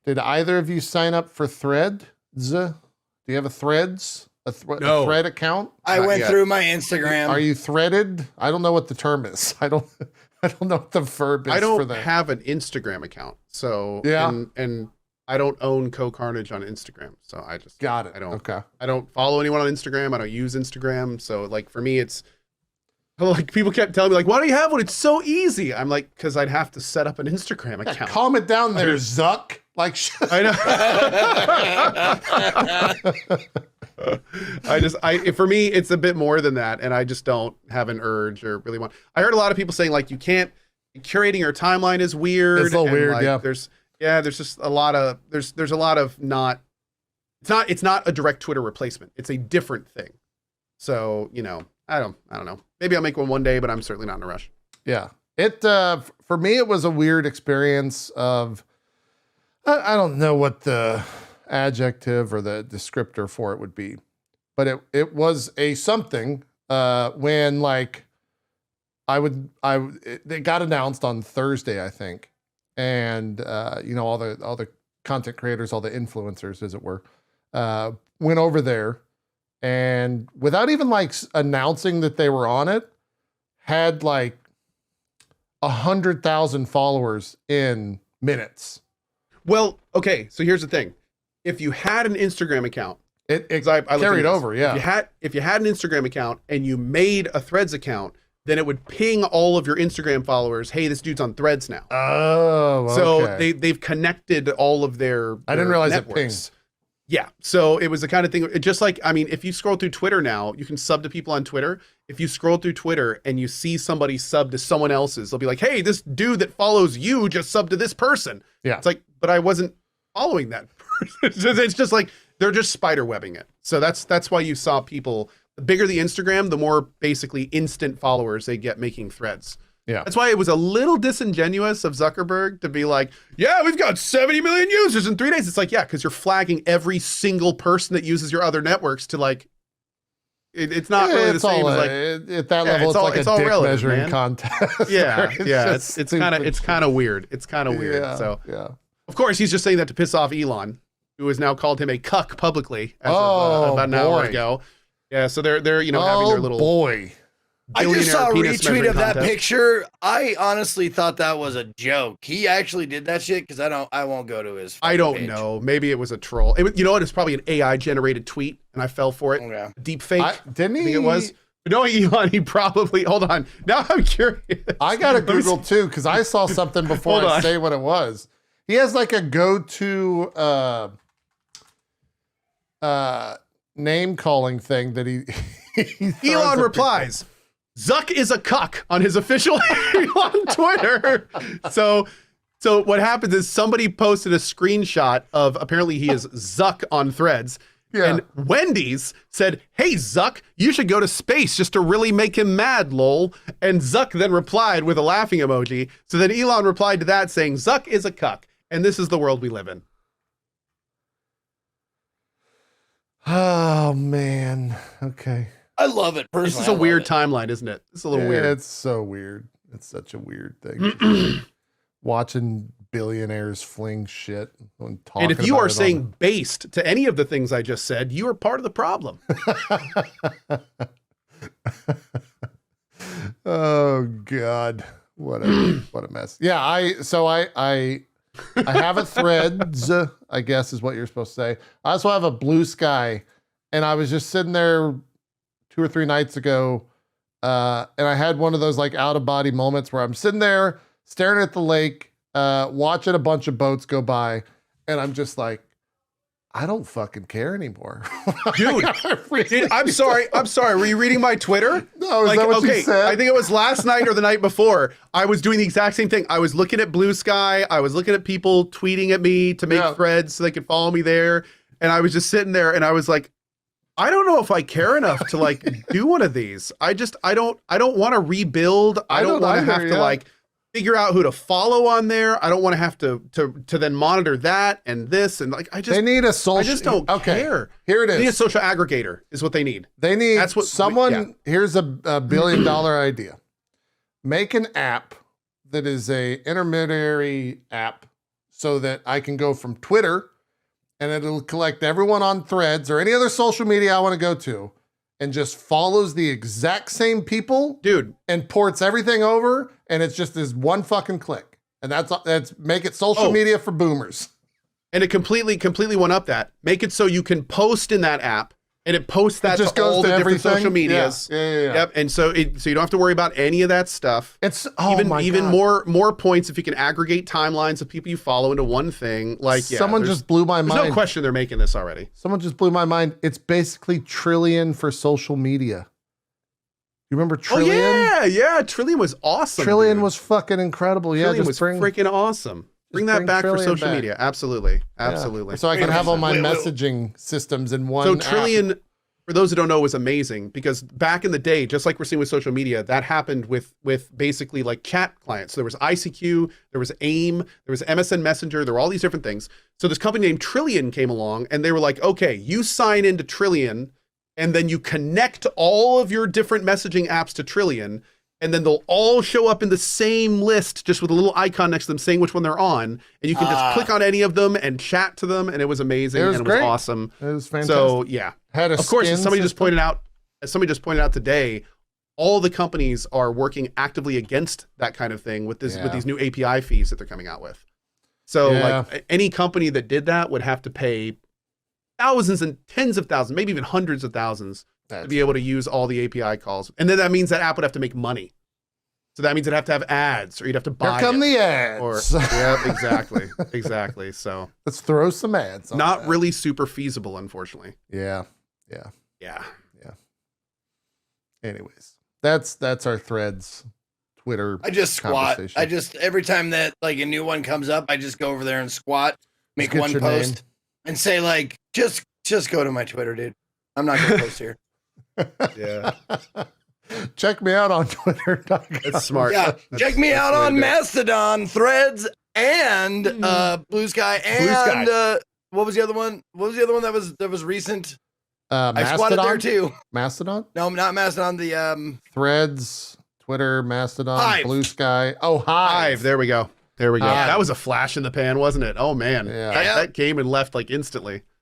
Did either of you sign up for Threads? Do you have a Threads? A Thread account? I went through my Instagram. Are you threaded? I don't know what the term is. I don't know what the verb is for that. I don't have an Instagram account. So yeah. And I don't own CohhCarnage on Instagram. So I just got it. I don't follow anyone on Instagram. I don't use Instagram. So like for me, it's like people kept telling me like, why do you have one? It's so easy. I'm like, because I'd have to set up an Instagram account. Calm it down there, Zuck. Like I know. For me, it's a bit more than that, and I just don't have an urge or really want. I heard a lot of people saying like you can't curating your timeline is weird. It's a little weird, like, yeah. There's just a lot of there's a lot of not. It's not a direct Twitter replacement. It's a different thing. So I don't know. Maybe I'll make one day, but I'm certainly not in a rush. Yeah, it for me it was a weird experience of. I don't know what the adjective or the descriptor for it would be, but it was a something when like it got announced on Thursday, I think. And all the content creators, all the influencers, as it were, went over there and without even like announcing that they were on it, had like 100,000 followers in minutes. Well, okay, so here's the thing. If you had an Instagram account, it carried over, yeah. If you had an Instagram account and you made a Threads account, then it would ping all of your Instagram followers, hey, this dude's on Threads now. Oh, okay. So they've connected all of their I didn't realize networks. It pinged. Yeah, so it was the kind of thing, just like, I mean, if you scroll through Twitter now, you can sub to people on Twitter. If you scroll through Twitter and you see somebody sub to someone else's, they'll be like, hey, this dude that follows you just subbed to this person. Yeah. It's like, but I wasn't following that person. It's just like, they're just spider webbing it. So that's why you saw people, the bigger the Instagram, the more basically instant followers they get making threads. Yeah. That's why it was a little disingenuous of Zuckerberg to be like, yeah, we've got 70 million users in 3 days. It's like, yeah, because you're flagging every single person that uses your other networks to like, it's not really the same as like at that level. It's like a dick relative, measuring contest. Yeah, yeah. It's kind of weird. It's kind of weird. Yeah, so yeah. Of course, he's just saying that to piss off Elon, who has now called him a cuck publicly as of about an hour ago. Yeah, so they're having their little boy. I just saw a retweet of that contest. picture. I honestly thought that was a joke. He actually did that shit because I won't go to his. I don't page. know. Maybe it was a troll. You know what? It's probably an AI generated tweet, and I fell for it. Yeah. Deep fake. Didn't he? I think it was. No, Elon. He probably. Hold on. Now I'm curious. I got to Google too because I saw something before I say what it was. He has like a go-to name calling thing that he Elon replies, Zuck is a cuck on his official on Twitter. So what happens is somebody posted a screenshot of apparently he is Zuck on Threads. Yeah. And Wendy's said, hey, Zuck, you should go to space just to really make him mad, lol. And Zuck then replied with a laughing emoji. So then Elon replied to that saying, Zuck is a cuck. And this is the world we live in. Oh, man. Okay. I love it personally. This is a weird timeline, isn't it? It's a little weird. It's so weird. It's such a weird thing. Watching billionaires fling shit and talking. And if you about are it saying based to any of the things I just said, you are part of the problem. Oh God, what a mess. Yeah, I have a Threads, I guess is what you're supposed to say. I also have a Blue Sky, and I was just sitting there 2 or 3 nights ago, and I had one of those like out of body moments where I'm sitting there staring at the lake, watching a bunch of boats go by, and I'm just like, I don't fucking care anymore. Dude, I'm sorry. Were you reading my Twitter? No, is that what you said? I think it was last night or the night before. I was doing the exact same thing. I was looking at Blue Sky. I was looking at people tweeting at me to make threads so they could follow me there. And I was just sitting there and I was like, I don't know if I care enough to like do one of these. I don't want to rebuild. I don't want to have to like figure out who to follow on there. I don't want to have to then monitor that and this and like they need a social. I just don't care. Here it is. They need a social aggregator is what they need. They need someone. Here's a $1 billion idea. Make an app that is a intermediary app so that I can go from Twitter and it'll collect everyone on Threads or any other social media I want to go to and just follows the exact same people, dude, and ports everything over. And it's just this one fucking click. And that's make it social media for boomers. And it completely one up that. Make it so you can post in that app. And it posts that just to all the different everything. social medias. Yeah. Yep. And so you don't have to worry about any of that stuff. It's even more points if you can aggregate timelines of people you follow into one thing. Like someone just blew my mind. There's no question they're making this already. Someone just blew my mind. It's basically Trillion for social media. You remember Trillion? Oh yeah. Trillion was awesome. Trillion dude. was fucking incredible. Trillion was freaking awesome. Bring that back for social media. Absolutely. So I can have all my messaging systems in one. So Trillion, for those who don't know, was amazing because back in the day, just like we're seeing with social media, that happened with basically like chat clients. So there was ICQ, there was AIM, there was MSN Messenger, there were all these different things. So this company named Trillion came along and they were like, okay, you sign into Trillion and then you connect all of your different messaging apps to Trillion. And then they'll all show up in the same list, just with a little icon next to them saying which one they're on. And you can just click on any of them and chat to them. And it was amazing. It was awesome. It was fantastic. So yeah, of course, as somebody just pointed out today, all the companies are working actively against that kind of thing with these new API fees that they're coming out with. So like any company that did that would have to pay thousands and tens of thousands, maybe even hundreds of thousands to be able to use all the API calls. And then that means that app would have to make money. So that means it'd have to have ads or you'd have to buy Here come the ads. Exactly. So let's throw some ads on Not that. really super feasible, unfortunately. Yeah. Anyways, that's our Threads, Twitter. I just squat. Every time that like a new one comes up, I just go over there and squat, make one post and say like, just go to my Twitter, dude. I'm not going to post here. Yeah. Check me out on Twitter. That's smart. Yeah. Check me out on Mastodon, Threads, and Blue Sky, and what was the other one? What was the other one that was recent? I squatted there too. Mastodon? No, not Mastodon. The Threads, Twitter, Mastodon, Hive. Blue Sky. Oh, Hive. There we go. That was a flash in the pan, wasn't it? Oh man. Yeah. That came and left like instantly.